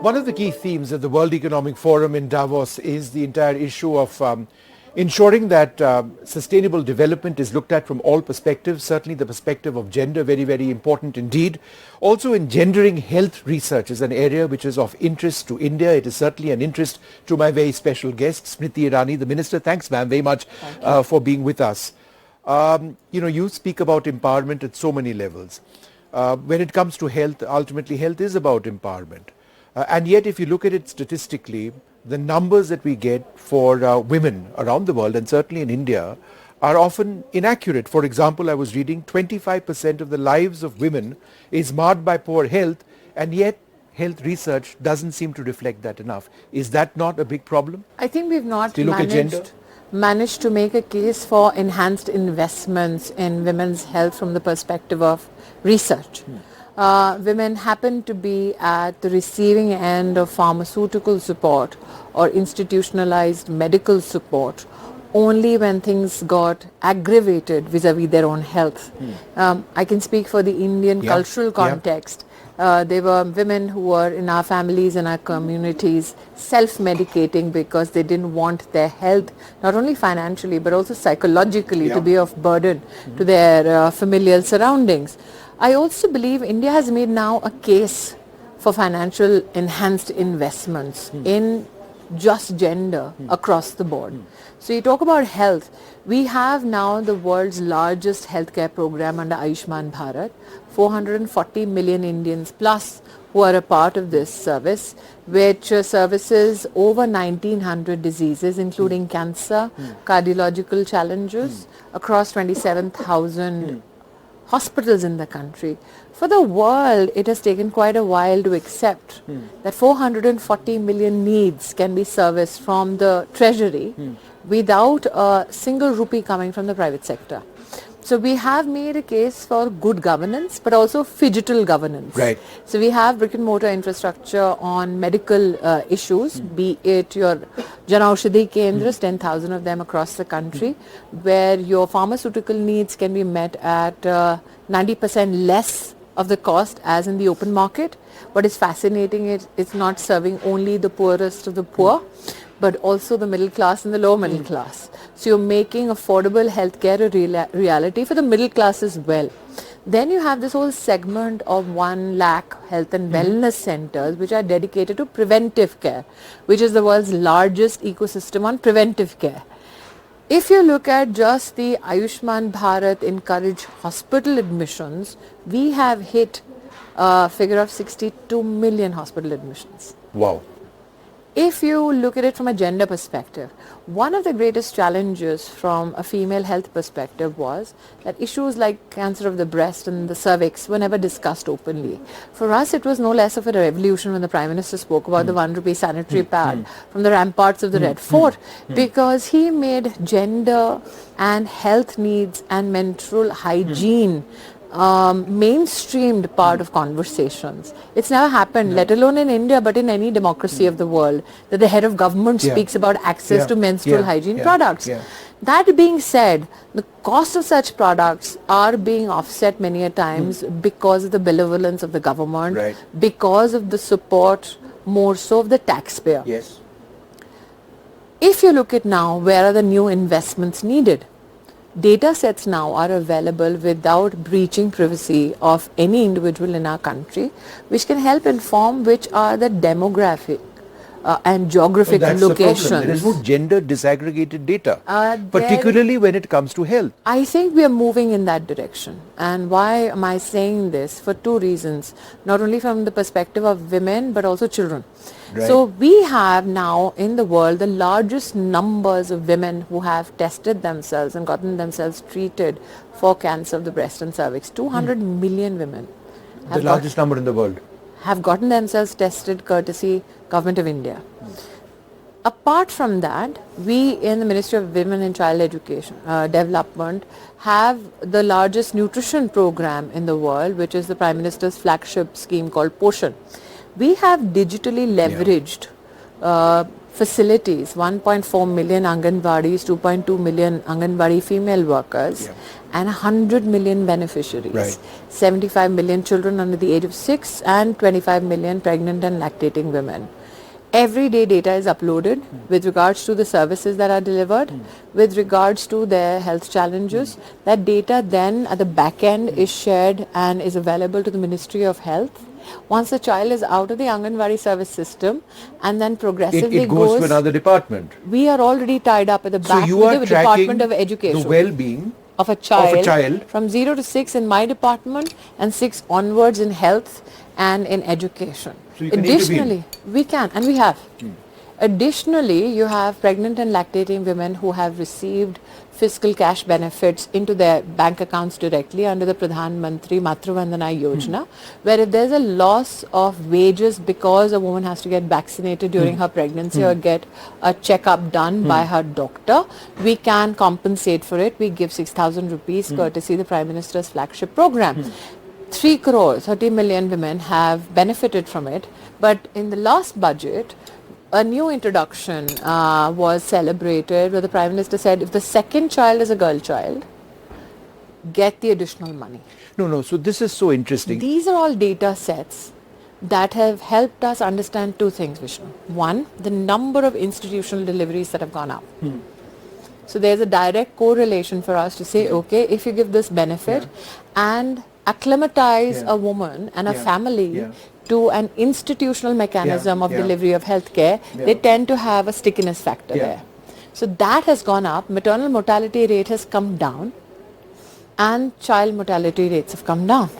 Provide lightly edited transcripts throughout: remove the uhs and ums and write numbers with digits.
One of the key themes of the World Economic Forum in Davos is the entire issue of ensuring that sustainable development is looked at from all perspectives, certainly the perspective of gender, very, very important indeed. Also engendering health research is an area which is of interest to India. It is certainly an interest to my very special guest, Smriti Irani, the Minister. Thanks, ma'am, very much for being with us. You speak about empowerment at so many levels. When it comes to health, ultimately health is about empowerment. And yet, if you look at it statistically, the numbers that we get for women around the world, and certainly in India, are often inaccurate. For example, I was reading 25% of the lives of women is marred by poor health, and yet health research doesn't seem to reflect that enough. Is that not a big problem? I think we've not managed to make a case for enhanced investments in women's health from the perspective of research. Women happen to be at the receiving end of pharmaceutical support or institutionalized medical support only when things got aggravated vis-a-vis their own health. I can speak for the Indian cultural context. There were women who were in our families and our communities self-medicating because they didn't want their health, not only financially but also psychologically, to be of burden to their familial surroundings. I also believe India has made now a case for financial enhanced investments in just gender across the board. So you talk about health. We have now the world's largest healthcare program under Ayushman Bharat, 440 million Indians plus who are a part of this service, which services over 1900 diseases including cancer, cardiological challenges across 27,000 hospitals in the country. For the world, it has taken quite a while to accept that 440 million needs can be serviced from the treasury without a single rupee coming from the private sector. So we have made a case for good governance, but also phygital governance. Right. So we have brick and mortar infrastructure on medical issues, be it your Janaushadhi Kendras, 10,000 of them across the country, where your pharmaceutical needs can be met at 90% less of the cost as in the open market. What is fascinating is it's not serving only the poorest of the poor, but also the middle class and the lower middle class. So you're making affordable healthcare a reality for the middle class as well. Then you have this whole segment of 1 lakh health and wellness centers which are dedicated to preventive care, which is the world's largest ecosystem on preventive care. If you look at just the Ayushman Bharat encouraged hospital admissions, we have hit a figure of 62 million hospital admissions. Wow. If you look at it from a gender perspective, one of the greatest challenges from a female health perspective was that issues like cancer of the breast and the cervix were never discussed openly. For us, it was no less of a revolution when the Prime Minister spoke about the 1 rupee sanitary pad from the ramparts of the Red Fort, because he made gender and health needs and menstrual hygiene mainstreamed part of conversations. It's never happened, let alone in India, but in any democracy of the world, that the head of government speaks about access to menstrual hygiene products. That being said, the cost of such products are being offset many a times because of the benevolence of the government, because of the support more so of the taxpayer. Yes. If you look at now, where are the new investments needed? Data sets now are available without breaching privacy of any individual in our country, which can help inform which are the demographic and geographic locations. There is no gender disaggregated data, particularly when it comes to health. I think we are moving in that direction. And why am I saying this? For 2 reasons. Not only from the perspective of women, but also children. So we have now in the world the largest numbers of women who have tested themselves and gotten themselves treated for cancer of the breast and cervix. 200 million women. The largest number in the world. Have gotten themselves tested courtesy Government of India. Apart from that, we in the Ministry of Women and Child Education Development have the largest nutrition program in the world, which is the Prime Minister's flagship scheme called Poshan. We have digitally leveraged facilities, 1.4 million Anganwadis, 2.2 million Anganwadi female workers, and 100 million beneficiaries. Right. 75 million children under the age of 6 and 25 million pregnant and lactating women. Every day data is uploaded with regards to the services that are delivered, with regards to their health challenges. That data then at the back end is shared and is available to the Ministry of Health. Once the child is out of the Anganwadi service system and then progressively It goes to another department. We are already tied up at the back you with are the tracking Department of Education. the well-being of a child, child from 0 to 6 in my department and 6 onwards in health and in education. So you can Additionally, we can and we have. Additionally, you have pregnant and lactating women who have received fiscal cash benefits into their bank accounts directly under the Pradhan Mantri Matru Vandana Yojana, where if there's a loss of wages because a woman has to get vaccinated during her pregnancy or get a checkup done by her doctor, we can compensate for it. We give 6,000 rupees courtesy the Prime Minister's flagship program. 3 crore, 30 million women have benefited from it, but in the last budget, a new introduction was celebrated where the Prime Minister said if the second child is a girl child, get the additional money. No, so this is so interesting. These are all data sets that have helped us understand two things, Vishnu. One, the number of institutional deliveries that have gone up. So there's a direct correlation for us to say, okay, if you give this benefit and acclimatize a woman and a family to an institutional mechanism of delivery of healthcare, they tend to have a stickiness factor there. So that has gone up, maternal mortality rate has come down, and child mortality rates have come down.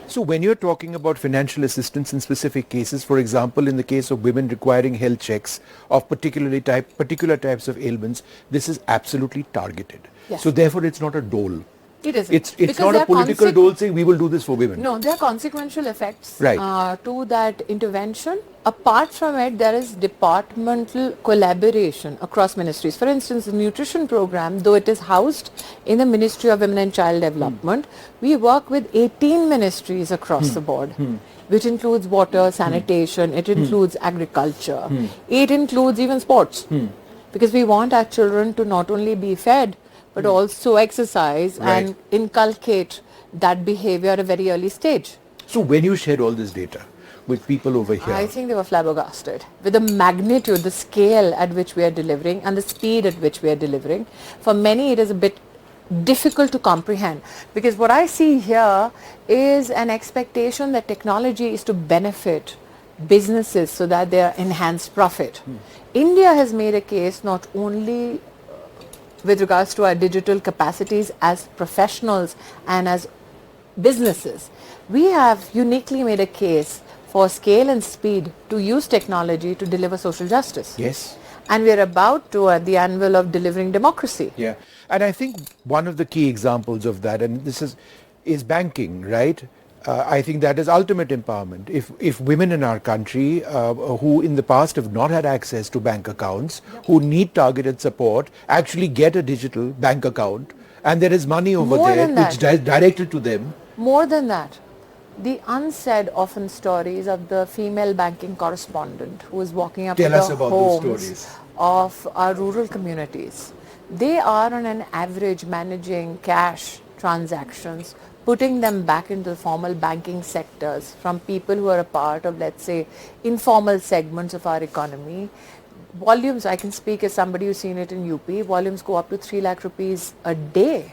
So when you're talking about financial assistance in specific cases, for example, in the case of women requiring health checks of particular types of ailments, this is absolutely targeted. Yes. So therefore it's not a dole. It isn't. It's not a political dole saying we will do this for women. No, there are consequential effects Right. to that intervention. Apart from it, there is departmental collaboration across ministries. For instance, the nutrition program, though it is housed in the Ministry of Women and Child Development, we work with 18 ministries across the board, which includes water, sanitation, it includes agriculture, it includes even sports. Because we want our children to not only be fed, but also exercise and inculcate that behavior at a very early stage. So when you shared all this data with people over here, I think they were flabbergasted with the magnitude, the scale at which we are delivering and the speed at which we are delivering. For many, it is a bit difficult to comprehend, because what I see here is an expectation that technology is to benefit businesses so that they are enhanced profit. India has made a case not only with regards to our digital capacities as professionals and as businesses. We have uniquely made a case for scale and speed to use technology to deliver social justice. yes, And we are about to at the anvil of delivering democracy. yeah, and I think one of the key examples of that, and this is banking, right? I think that is ultimate empowerment. If women in our country who in the past have not had access to bank accounts, who need targeted support, actually get a digital bank account, and there is money over More there than which is directed to them. More than that, the unsaid often stories of the female banking correspondent who is walking up to Tell us the about those homes stories. of our rural communities. They are on an average managing cash transactions, putting them back into the formal banking sectors from people who are a part of, let's say, informal segments of our economy. Volumes, I can speak as somebody who's seen it in UP, volumes go up to 3 lakh rupees a day.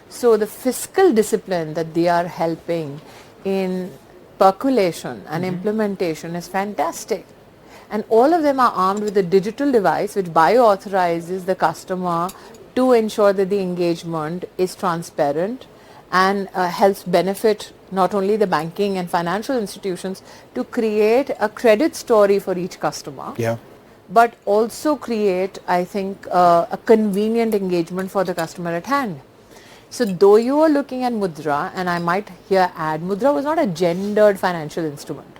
So the fiscal discipline that they are helping in percolation and implementation is fantastic. And all of them are armed with a digital device which bio-authorizes the customer to ensure that the engagement is transparent and helps benefit not only the banking and financial institutions to create a credit story for each customer, but also create, I think, a convenient engagement for the customer at hand. So though you are looking at Mudra, and I might here add, Mudra was not a gendered financial instrument.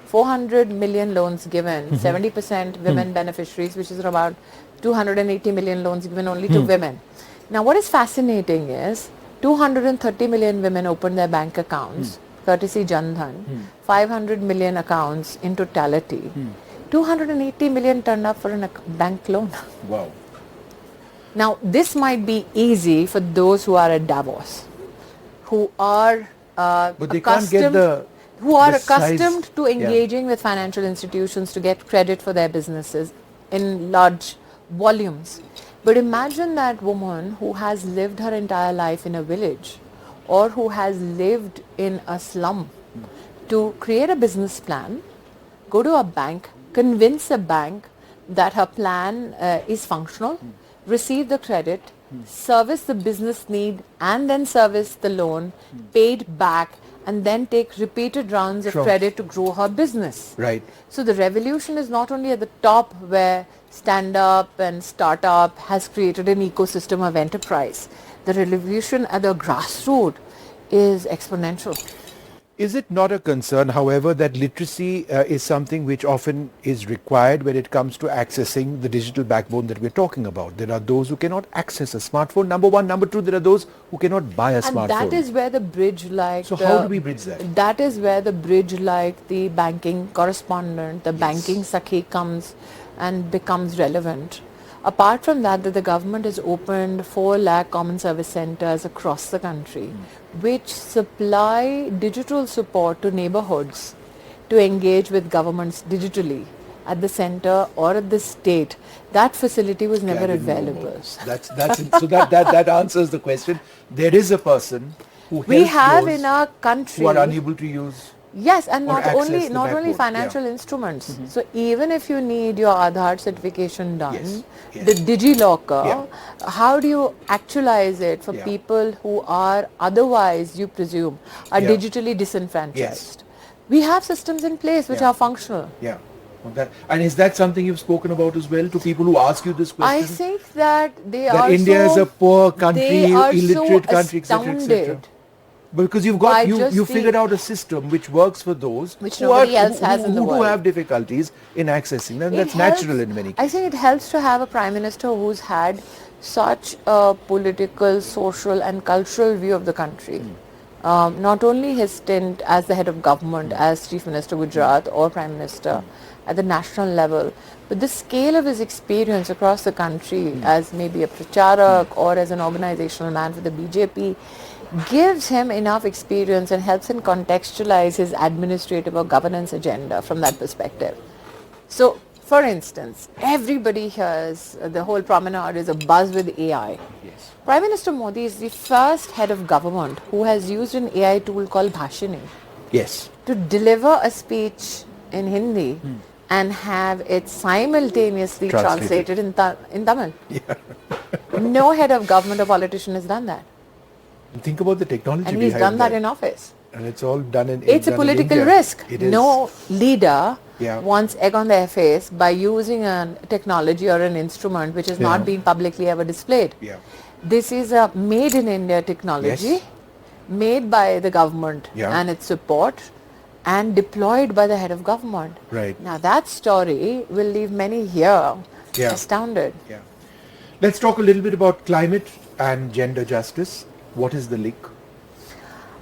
400 million loans given, 70% women beneficiaries, which is about 280 million loans given only to women. Now what is fascinating is 230 million women opened their bank accounts, courtesy Jan Dhan, 500 million accounts in totality. 280 million turned up for a bank loan. Wow. Now, this might be easy for those who are at Davos, who are But they can't get accustomed to engaging with financial institutions to get credit for their businesses in large volumes. But imagine that woman who has lived her entire life in a village or who has lived in a slum to create a business plan, go to a bank, convince a bank that her plan is functional, receive the credit, service the business need and then service the loan, paid back, and then take repeated rounds of credit to grow her business. Right. So the revolution is not only at the top where stand-up and start-up has created an ecosystem of enterprise. The revolution at the grassroots is exponential. Is it not a concern, however, that literacy is something which often is required when it comes to accessing the digital backbone that we're talking about? There are those who cannot access a smartphone, number one. Number two, there are those who cannot buy a smartphone. And that is where the bridge like... So how do we bridge that? That is where the bridge like the banking correspondent, the banking Sakhi comes and becomes relevant. Apart from that, the government has opened 4 lakh common service centers across the country, which supply digital support to neighborhoods to engage with governments digitally at the center or at the state. That facility was never available. So that answers the question. There is a person who we helps have those in our country who are unable to use. Yes, and not only backbone. financial instruments. So even if you need your Aadhaar certification done, Yes. the DigiLocker, how do you actualize it for people who are otherwise, you presume, are digitally disenfranchised? We have systems in place which are functional. Yeah. And is that something you've spoken about as well to people who ask you this question? I think that they that are India is a poor country, they are illiterate so country, etc., etc. astounded. Because you've got you figured out a system which works for those which nobody else has in the world. Who have difficulties in accessing them. That's natural in many cases. I think it helps to have a Prime Minister who's had such a political, social and cultural view of the country. Not only his stint as the head of government, as Chief Minister Gujarat or Prime Minister at the national level, but the scale of his experience across the country as maybe a pracharak or as an organizational man for the BJP gives him enough experience and helps him contextualize his administrative or governance agenda from that perspective. So, for instance, everybody hears the whole promenade is abuzz with AI. Yes. Prime Minister Modi is the first head of government who has used an AI tool called Bhashini. Yes. To deliver a speech in Hindi and have it simultaneously translated in Tamil. Yeah. No head of government or politician has done that. Think about the technology and he's done that in office. And it's all done in It's a political risk. It is. No leader wants egg on their face by using a technology or an instrument which is not being publicly ever displayed. Yeah. This is a made in India technology, made by the government and its support, and deployed by the head of government. Right. Now that story will leave many here astounded. Yeah. Let's talk a little bit about climate and gender justice. What is the link?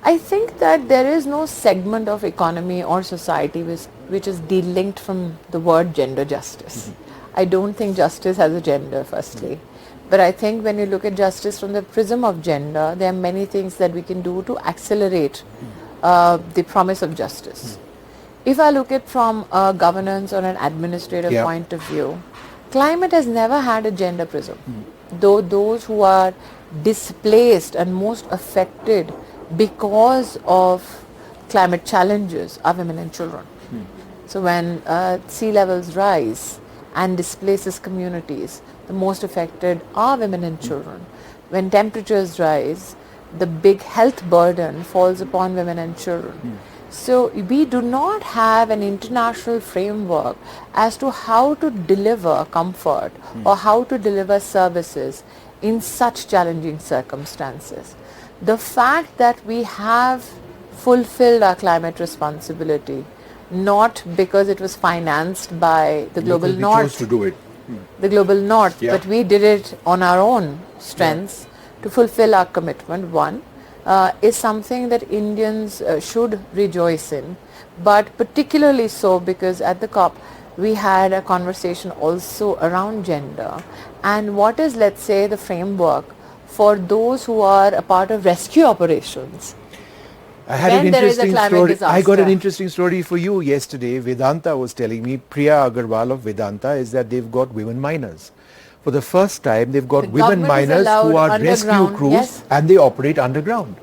I think that there is no segment of economy or society which is delinked from the word gender justice. I don't think justice has a gender, firstly. But I think when you look at justice from the prism of gender, there are many things that we can do to accelerate the promise of justice. If I look at from a governance or an administrative point of view, climate has never had a gender prism. Though those who are displaced and most affected because of climate challenges are women and children. So when sea levels rise and displaces communities, the most affected are women and children. When temperatures rise, the big health burden falls upon women and children. So we do not have an international framework as to how to deliver comfort or how to deliver services in such challenging circumstances. The fact that we have fulfilled our climate responsibility, not because it was financed by the global north, chose to do it. the global north, but we did it on our own strengths to fulfill our commitment, is something that Indians should rejoice in, but particularly so because at the COP we had a conversation also around gender and what is, let's say, the framework for those who are a part of rescue operations. I had an interesting story. I got an interesting story for you yesterday. Vedanta was telling me, Priya Agarwal of Vedanta, is that they've got women miners. For the first time, they've got women miners who are rescue crews and they operate underground.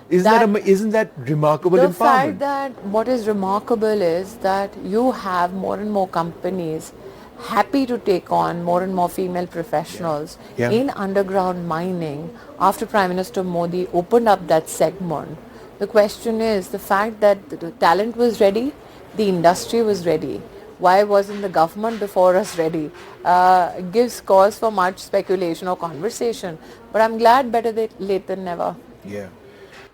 Isn't that remarkable empowerment? The fact that what is remarkable is that you have more and more companies happy to take on more and more female professionals in underground mining after Prime Minister Modi opened up that segment. The question is the fact that the talent was ready, the industry was ready. Why wasn't the government before us ready? It gives cause for much speculation or conversation. But I'm glad better late than never. Yeah.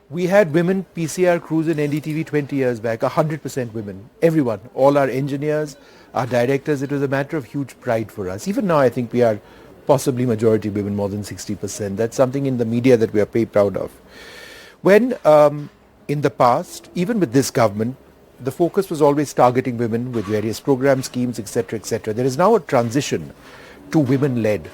We had women PCR crews in NDTV 20 years back, 100% women, everyone, all our engineers, our directors. It was a matter of huge pride for us. Even now I think we are possibly majority women, more than 60%. That's something in the media that we are very proud of. When in the past, even with this government, the focus was always targeting women with various program schemes, etc., etc. There is now a transition to women-led.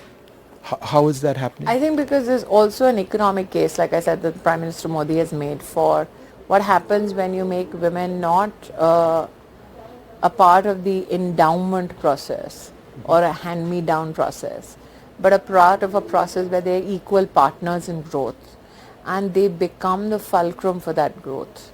How is that happening? I think because there's also an economic case, like I said, that Prime Minister Modi has made for what happens when you make women not a part of the endowment process or a hand-me-down process, but a part of a process where they're equal partners in growth and they become the fulcrum for that growth.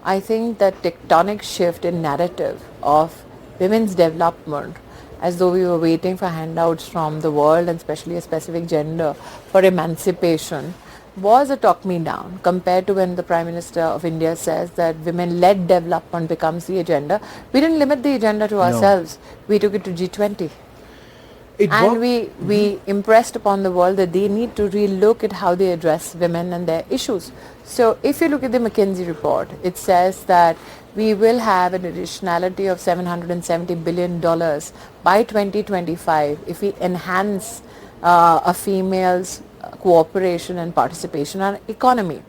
I think that tectonic shift in narrative of women's development, as though we were waiting for handouts from the world and especially a specific gender for emancipation, was a talk me down compared to when the Prime Minister of India says that women-led development becomes the agenda. We didn't limit the agenda to ourselves. We took it to G20. And we impressed upon the world that they need to relook at how they address women and their issues. So if you look at the McKinsey report, it says that we will have an additionality of $770 billion by 2025 if we enhance a female's cooperation and participation in our economy.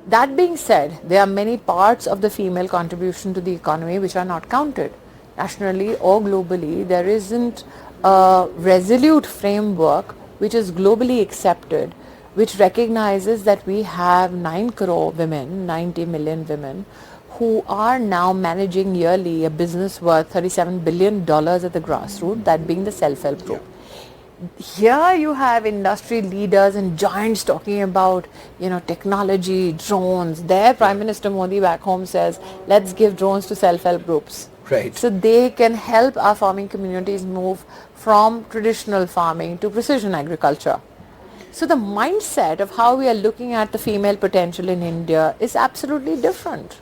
That being said, there are many parts of the female contribution to the economy which are not counted. Nationally or globally, there isn't a resolute framework which is globally accepted, which recognizes that we have 9 crore women, 90 million women, who are now managing yearly a business worth $37 billion at the grassroots, that being the self-help group. Here you have industry leaders and giants talking about, technology, drones. There Prime Minister Modi back home says, let's give drones to self-help groups. Right. So they can help our farming communities move from traditional farming to precision agriculture. So the mindset of how we are looking at the female potential in India is absolutely different.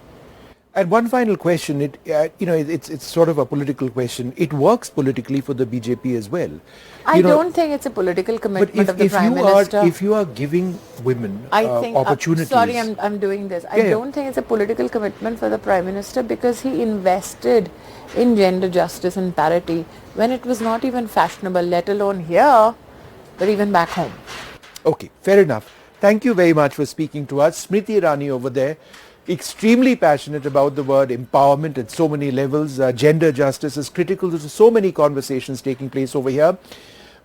And one final question, it's sort of a political question. It works politically for the BJP as well. I don't think it's a political commitment of the Prime Minister. If you are giving women opportunities... sorry, I'm doing this. I don't think it's a political commitment for the Prime Minister because he invested in gender justice and parity when it was not even fashionable, let alone here, but even back home. Okay, fair enough. Thank you very much for speaking to us. Smriti Irani over there, extremely passionate about the word empowerment at so many levels. Gender justice is critical to so many conversations taking place over here.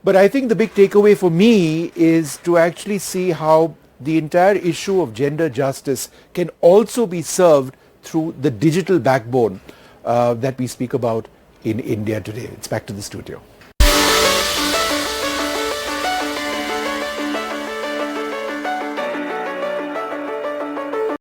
But I think the big takeaway for me is to actually see how the entire issue of gender justice can also be served through the digital backbone that we speak about in India today. It's back to the studio.